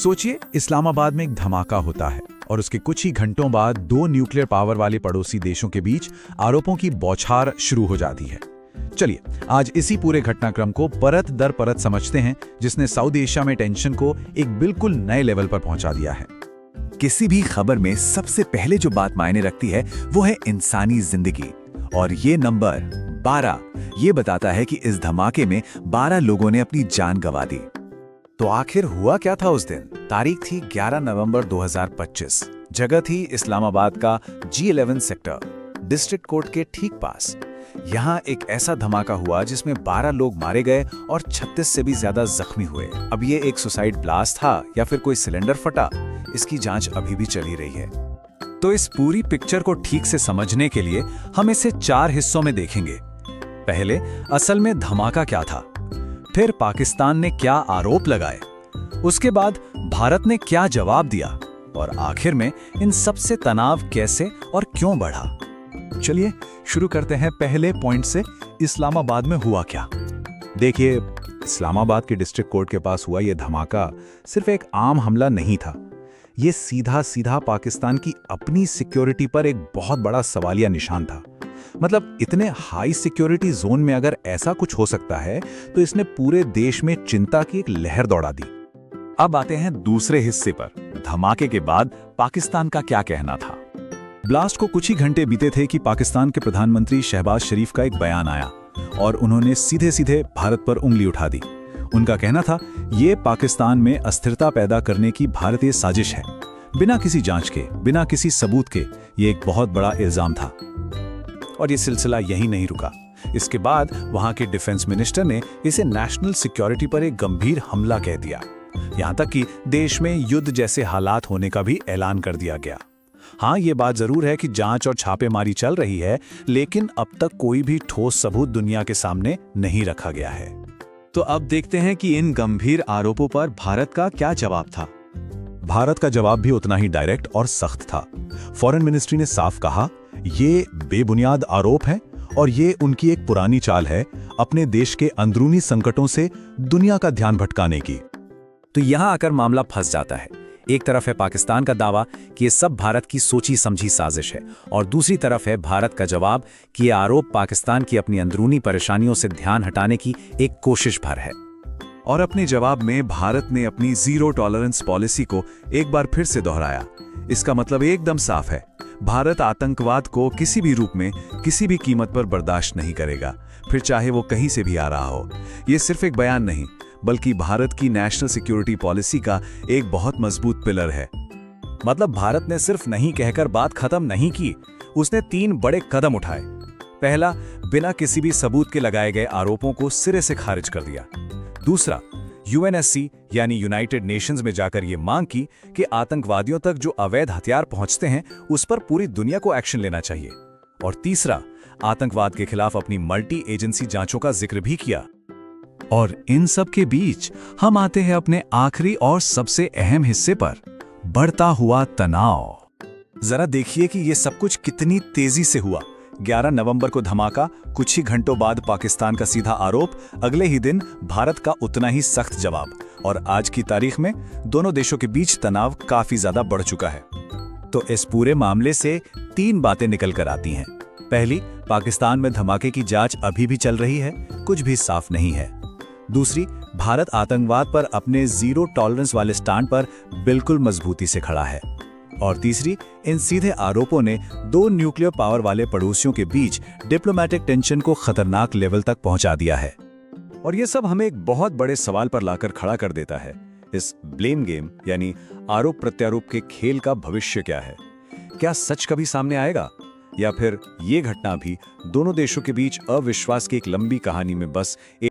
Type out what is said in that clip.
सोचिए, इस्लामाबाद में एक धमाका होता है और उसके कुछ ही घंटों बाद दो न्यूक्लियर पावर वाले पड़ोसी देशों के बीच आरोपों की बौछार शुरू हो जाती है। चलिए, आज इसी पूरे घटनाक्रम को परत दर परत समझते हैं, जिसने सऊदी एशिया में टेंशन को एक बिल्कुल नए लेवल पर पहुंचा दिया है। किसी भी खबर में सबसे पहले जो बात मायने रखती है वो है इंसानी जिंदगी, और ये नंबर 12 ये बताता है कि इस धमाके में 12 लोगों ने अपनी जान गंवा दी। तो आखिर हुआ क्या था उस दिन? तारीख थी 11 नवंबर 2025। जगह थी इस्लामाबाद का G11 सेक्टर, डिस्ट्रिक्ट कोर्ट के ठीक पास। यहाँ एक ऐसा धमाका हुआ जिसमें 12 लोग मारे गए और 36 से भी ज्यादा जख्मी हुए। अब ये एक सुसाइड ब्लास्ट था या फिर कोई सिलेंडर फटा, इसकी जांच अभी भी चल ही रही है। तो इस पूरी पिक्चर को ठीक से समझने के लिए हम इसे 4 हिस्सों में देखेंगे। पहले, असल में धमाका क्या था, फिर पाकिस्तान ने क्या आरोप लगाए, उसके बाद भारत ने क्या जवाब दिया, और आखिर में इन सबसे तनाव कैसे और क्यों बढ़ा। चलिए शुरू करते हैं पहले पॉइंट से, इस्लामाबाद में हुआ क्या। देखिए, इस्लामाबाद के डिस्ट्रिक्ट कोर्ट के पास हुआ यह धमाका सिर्फ एक आम हमला नहीं था। ये सीधा सीधा पाकिस्तान की अपनी सिक्योरिटी पर एक बहुत बड़ा सवालिया निशान था। मतलब इतने हाई सिक्योरिटी जोन में अगर ऐसा कुछ हो सकता है तो इसने पूरे देश में चिंता की एक लहर दौड़ा दी। अब आते हैं दूसरे हिस्से पर, धमाके के बाद पाकिस्तान का क्या कहना था। ब्लास्ट को कुछ ही घंटे बीते थे कि पाकिस्तान के प्रधानमंत्री शहबाज शरीफ का एक बयान आया और उन्होंने सीधे सीधे भारत पर उंगली उठा दी। उनका कहना था, ये पाकिस्तान में अस्थिरता पैदा करने की भारतीय साजिश है। बिना किसी जांच के, बिना किसी सबूत के, ये एक बहुत बड़ा इल्जाम था। और ये सिलसिला यहीं नहीं रुका। इसके बाद वहां के डिफेंस मिनिस्टर ने इसे नेशनल सिक्योरिटी पर एक गंभीर हमला कह दिया। यहां तक कि देश में युद्ध जैसे हालात होने का भी ऐलान कर दिया गया। हाँ, ये बात जरूर है कि जांच और छापेमारी चल रही है, लेकिन अब तक कोई भी ठोस सबूत दुनिया के सामने नहीं रखा गया है। तो अब देखते हैं कि इन गंभीर आरोपों पर भारत का क्या जवाब था। भारत का जवाब भी उतना ही डायरेक्ट और सख्त था। फॉरेन मिनिस्ट्री ने साफ कहा, ये बेबुनियाद आरोप हैं और ये उनकी एक पुरानी चाल है अपने देश के अंदरूनी संकटों से दुनिया का ध्यान भटकाने की। तो यहां आकर मामला फंस जाता है। एक तरफ है पाकिस्तान का दावा कि ये सब भारत की सोची समझी साजिश है, और दूसरी तरफ है भारत का जवाब कि ये आरोप पाकिस्तान की अपनी अंदरूनी परेशानियों से ध्यान हटाने की एक कोशिश भर है। और अपने जवाब में भारत ने अपनी जीरो टॉलरेंस पॉलिसी को एक बार फिर से दोहराया। इसका मतलब एकदम साफ है, भारत आतंकवाद को किसी भी रूप में, किसी भी कीमत पर बर्दाश्त नहीं करेगा, फिर चाहे वो कहीं से भी आ रहा हो। ये सिर्फ एक बयान नहीं, बल्कि भारत की नेशनल सिक्योरिटी पॉलिसी का एक बहुत मजबूत पिलर है। मतलब भारत ने सिर्फ नहीं कहकर बात खत्म नहीं की, उसने 3 बड़े कदम उठाए। पहला, बिना किसी भी सबूत के लगाए गए आरोपों को सिरे से खारिज कर दिया। दूसरा, UNSC यानी यूनाइटेड नेशंस में जाकर ये मांग की कि आतंकवादियों तक जो अवैध हथियार पहुंचते हैं उस पर पूरी दुनिया को एक्शन लेना चाहिए। और तीसरा, आतंकवाद के खिलाफ अपनी मल्टी एजेंसी जांचों का जिक्र भी किया। और इन सब के बीच हम आते हैं अपने आखिरी और सबसे अहम हिस्से पर, बढ़ता हुआ तनाव। जरा देखिए कि ये सब कुछ कितनी तेजी से हुआ। 11 नवंबर को धमाका, कुछ ही घंटों बाद पाकिस्तान का सीधा आरोप, अगले ही दिन भारत का उतना ही सख्त जवाब, और आज की तारीख में दोनों देशों के बीच तनाव काफी ज्यादा बढ़ चुका है। तो इस पूरे मामले से 3 बातें निकल कर आती हैं। पहली, पाकिस्तान में धमाके की जांच अभी भी चल रही है, कुछ भी साफ नहीं है। दूसरी, भारत आतंकवाद पर अपने जीरो टॉलरेंस वाले स्टैंड पर बिल्कुल मजबूती से खड़ा है। और तीसरी, इन सीधे आरोपों ने 2 न्यूक्लियर पावर वाले पड़ोसियों के बीच डिप्लोमेटिक टेंशन को खतरनाक लेवल तक पहुंचा दिया है। और ये सब हमें एक बहुत बड़े सवाल पर लाकर खड़ा कर देता है। इस ब्लेम गेम यानी आरोप प्रत्यारोप के खेल का भविष्य क्या है? क्या सच कभी सामने आएगा, या फिर ये घटना भी दोनों देशों के बीच अविश्वास की एक लंबी कहानी में बस